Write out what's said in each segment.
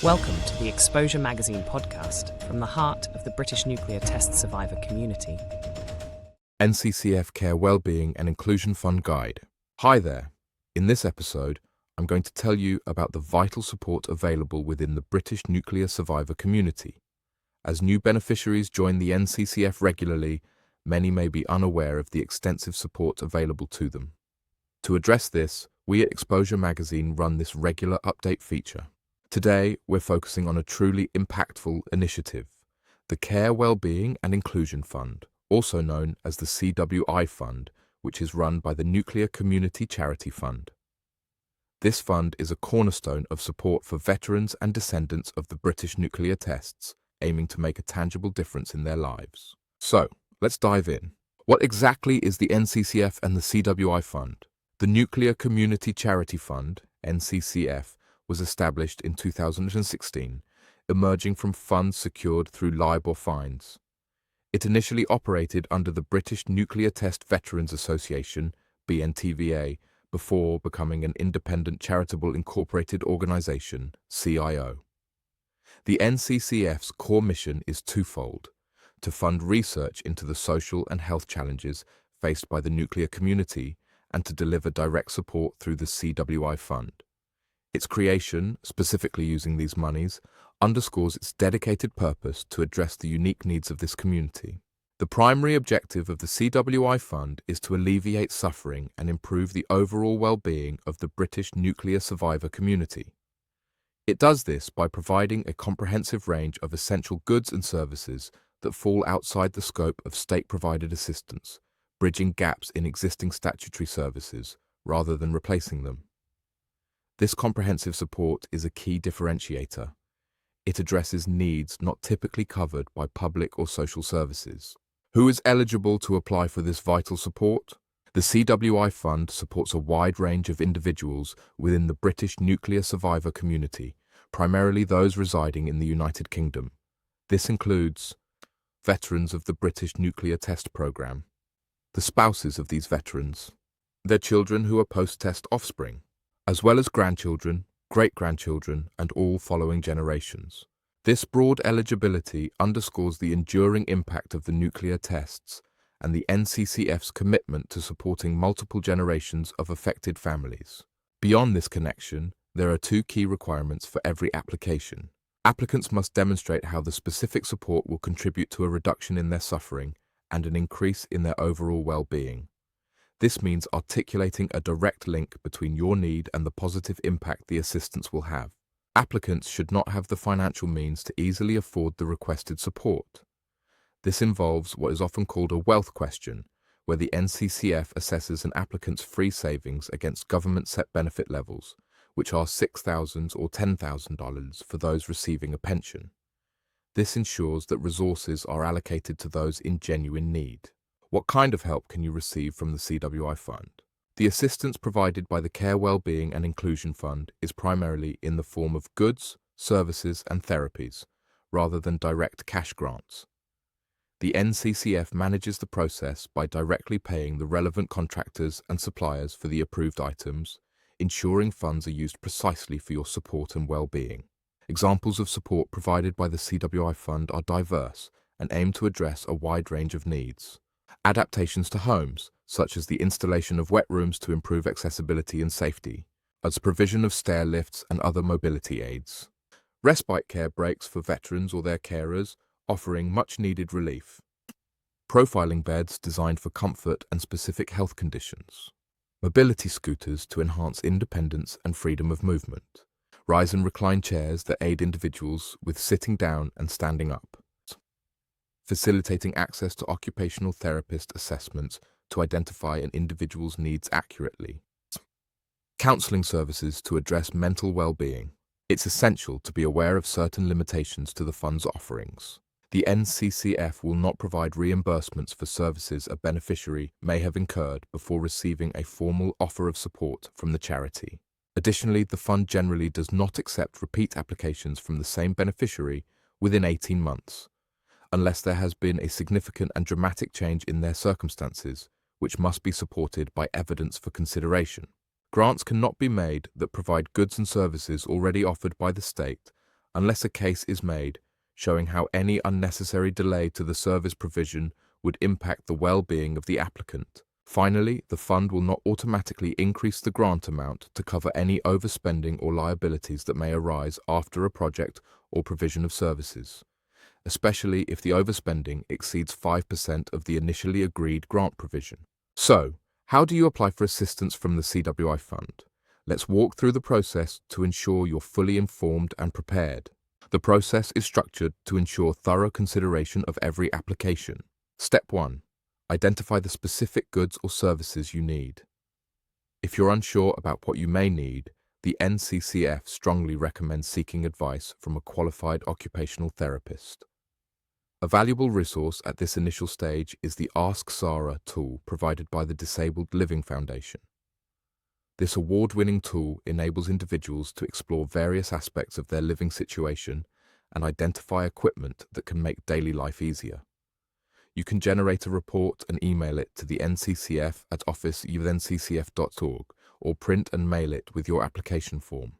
Welcome to the Exposure Magazine podcast from the heart of the British nuclear test survivor community. NCCF Care Wellbeing and Inclusion Fund Guide. Hi there. In this episode, I'm going to tell you about the vital support available within the British nuclear survivor community. As new beneficiaries join the NCCF regularly, many may be unaware of the extensive support available to them. To address this, we at Exposure Magazine run this regular update feature. Today, we're focusing on a truly impactful initiative, the Care Wellbeing and Inclusion Fund, also known as the CWI Fund, which is run by the Nuclear Community Charity Fund. This fund is a cornerstone of support for veterans and descendants of the British nuclear tests, aiming to make a tangible difference in their lives. So, let's dive in. What exactly is the NCCF and the CWI Fund? The Nuclear Community Charity Fund, NCCF, was established in 2016, emerging from funds secured through LIBOR fines. It initially operated under the British Nuclear Test Veterans Association, BNTVA, before becoming an independent charitable incorporated organisation, CIO. The NCCF's core mission is twofold: to fund research into the social and health challenges faced by the nuclear community and to deliver direct support through the CWI Fund. Its creation, specifically using these monies, underscores its dedicated purpose to address the unique needs of this community. The primary objective of the CWI Fund is to alleviate suffering and improve the overall well-being of the British nuclear survivor community. It does this by providing a comprehensive range of essential goods and services that fall outside the scope of state-provided assistance, bridging gaps in existing statutory services rather than replacing them. This comprehensive support is a key differentiator. It addresses needs not typically covered by public or social services. Who is eligible to apply for this vital support? The CWI Fund supports a wide range of individuals within the British nuclear survivor community, primarily those residing in the United Kingdom. This includes veterans of the British nuclear test programme, the spouses of these veterans, their children who are post-test offspring, as well as grandchildren, great-grandchildren, and all following generations. This broad eligibility underscores the enduring impact of the nuclear tests and the NCCF's commitment to supporting multiple generations of affected families. Beyond this connection, there are two key requirements for every application. Applicants must demonstrate how the specific support will contribute to a reduction in their suffering and an increase in their overall well-being. This means articulating a direct link between your need and the positive impact the assistance will have. Applicants should not have the financial means to easily afford the requested support. This involves what is often called a wealth question, where the NCCF assesses an applicant's free savings against government-set benefit levels, which are $6,000 or $10,000 for those receiving a pension. This ensures that resources are allocated to those in genuine need. What kind of help can you receive from the CWI Fund? The assistance provided by the Care Wellbeing and Inclusion Fund is primarily in the form of goods, services and therapies, rather than direct cash grants. The NCCF manages the process by directly paying the relevant contractors and suppliers for the approved items, ensuring funds are used precisely for your support and well-being. Examples of support provided by the CWI Fund are diverse and aim to address a wide range of needs. Adaptations to homes, such as the installation of wet rooms to improve accessibility and safety, as provision of stair lifts and other mobility aids. Respite care breaks for veterans or their carers, offering much-needed relief. Profiling beds designed for comfort and specific health conditions. Mobility scooters to enhance independence and freedom of movement. Rise and recline chairs that aid individuals with sitting down and standing up. Facilitating access to occupational therapist assessments to identify an individual's needs accurately. Counselling services to address mental well-being. It's essential to be aware of certain limitations to the fund's offerings. The NCCF will not provide reimbursements for services a beneficiary may have incurred before receiving a formal offer of support from the charity. Additionally, the fund generally does not accept repeat applications from the same beneficiary within 18 months. Unless there has been a significant and dramatic change in their circumstances, which must be supported by evidence for consideration. Grants cannot be made that provide goods and services already offered by the state unless a case is made showing how any unnecessary delay to the service provision would impact the well-being of the applicant. Finally, the fund will not automatically increase the grant amount to cover any overspending or liabilities that may arise after a project or provision of services, especially if the overspending exceeds 5% of the initially agreed grant provision. So, how do you apply for assistance from the CWI Fund? Let's walk through the process to ensure you're fully informed and prepared. The process is structured to ensure thorough consideration of every application. Step 1. Identify the specific goods or services you need. If you're unsure about what you may need, the NCCF strongly recommends seeking advice from a qualified occupational therapist. A valuable resource at this initial stage is the Ask Sarah tool provided by the Disabled Living Foundation. This award-winning tool enables individuals to explore various aspects of their living situation and identify equipment that can make daily life easier. You can generate a report and email it to the NCCF at office@nccf.org or print and mail it with your application form.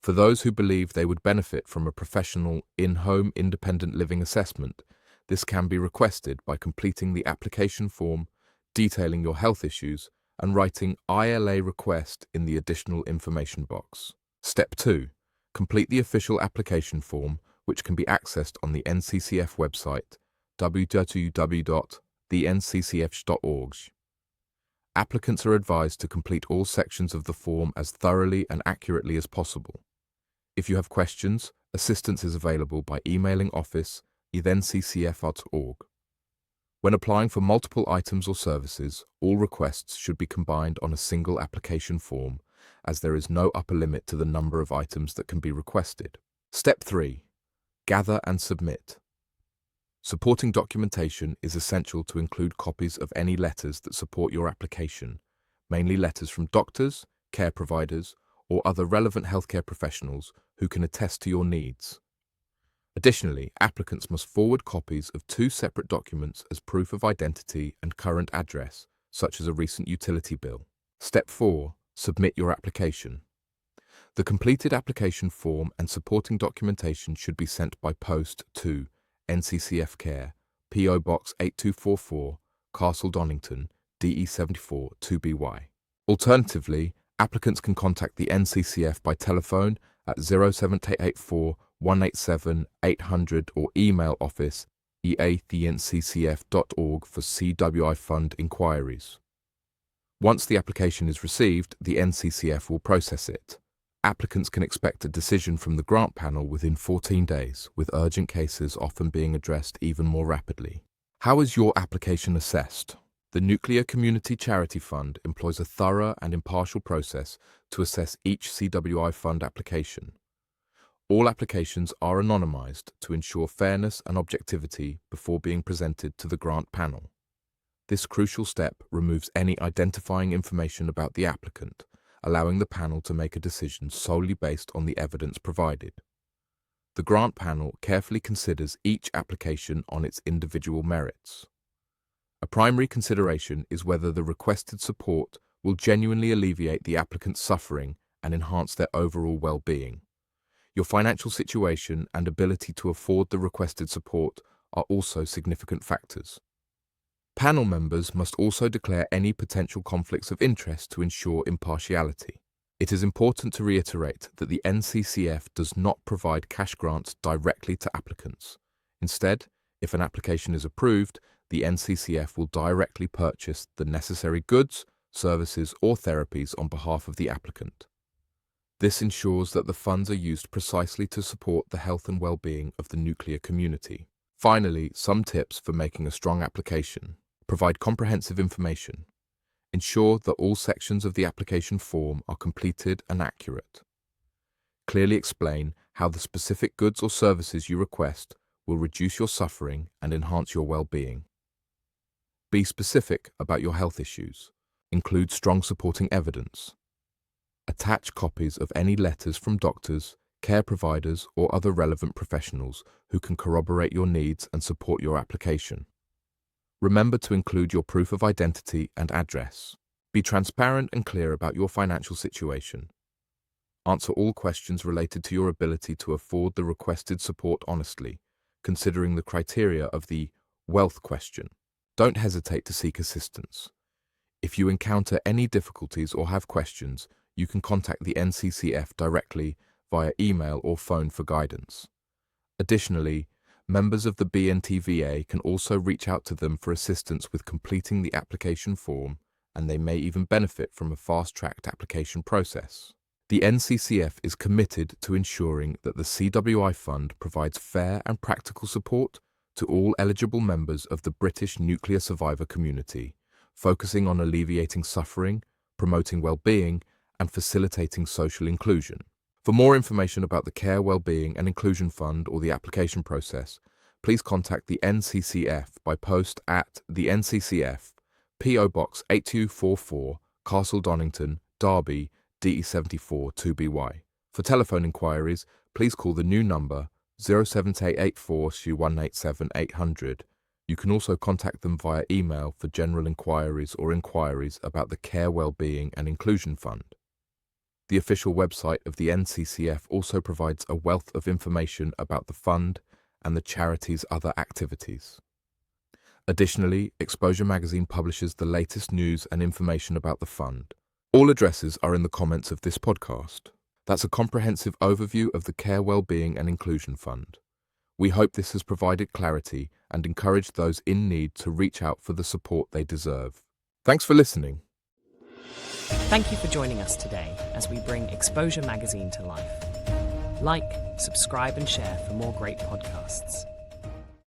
For those who believe they would benefit from a professional in-home independent living assessment, this can be requested by completing the application form, detailing your health issues, and writing ILA request in the additional information box. Step 2. Complete the official application form, which can be accessed on the NCCF website, www.thencccf.org. Applicants are advised to complete all sections of the form as thoroughly and accurately as possible. If you have questions, assistance is available by emailing office@ncccf.org. When applying for multiple items or services, all requests should be combined on a single application form, as there is no upper limit to the number of items that can be requested. Step 3. Gather and submit. Supporting documentation is essential to include copies of any letters that support your application, mainly letters from doctors, care providers, or other relevant healthcare professionals who can attest to your needs. Additionally, applicants must forward copies of 2 separate documents as proof of identity and current address, such as a recent utility bill. Step 4. Submit your application. The completed application form and supporting documentation should be sent by post to NCCF Care, PO Box 8244, Castle Donington, DE74 2BY. Alternatively, applicants can contact the NCCF by telephone at 07884 187 800 or email office@thencccf.org for CWI Fund inquiries. Once the application is received, the NCCF will process it. Applicants can expect a decision from the grant panel within 14 days, with urgent cases often being addressed even more rapidly. How is your application assessed? The Nuclear Community Charity Fund employs a thorough and impartial process to assess each CWI Fund application. All applications are anonymized to ensure fairness and objectivity before being presented to the grant panel. This crucial step removes any identifying information about the applicant, allowing the panel to make a decision solely based on the evidence provided. The grant panel carefully considers each application on its individual merits. A primary consideration is whether the requested support will genuinely alleviate the applicant's suffering and enhance their overall well-being. Your financial situation and ability to afford the requested support are also significant factors. Panel members must also declare any potential conflicts of interest to ensure impartiality. It is important to reiterate that the NCCF does not provide cash grants directly to applicants. Instead, if an application is approved, the NCCF will directly purchase the necessary goods, services, or therapies on behalf of the applicant. This ensures that the funds are used precisely to support the health and well-being of the nuclear community. Finally, some tips for making a strong application. Provide comprehensive information. Ensure that all sections of the application form are completed and accurate. Clearly explain how the specific goods or services you request will reduce your suffering and enhance your well-being. Be specific about your health issues. Include strong supporting evidence. Attach copies of any letters from doctors, care providers, or other relevant professionals who can corroborate your needs and support your application. Remember to include your proof of identity and address. Be transparent and clear about your financial situation. Answer all questions related to your ability to afford the requested support honestly, considering the criteria of the wealth question. Don't hesitate to seek assistance. If you encounter any difficulties or have questions, you can contact the NCCF directly via email or phone for guidance. Additionally, members of the BNTVA can also reach out to them for assistance with completing the application form, and they may even benefit from a fast-tracked application process. The NCCF is committed to ensuring that the CWI Fund provides fair and practical support to all eligible members of the British nuclear survivor community, focusing on alleviating suffering, promoting well-being, and facilitating social inclusion. For more information about the Care, Wellbeing and Inclusion Fund or the application process, please contact the NCCF by post at the NCCF, PO Box 8244, Castle Donington, Derby, DE74 2BY. For telephone inquiries, please call the new number 07884 187 800. You can also contact them via email for general inquiries or inquiries about the Care, Wellbeing and Inclusion Fund. The official website of the NCCF also provides a wealth of information about the fund and the charity's other activities. Additionally, Exposure magazine publishes the latest news and information about the fund. All addresses are in the comments of this podcast. That's a comprehensive overview of the Care, Wellbeing and Inclusion Fund. We hope this has provided clarity and encouraged those in need to reach out for the support they deserve. Thanks for listening. Thank you for joining us today as we bring Exposure magazine to life. Like, subscribe and share for more great podcasts.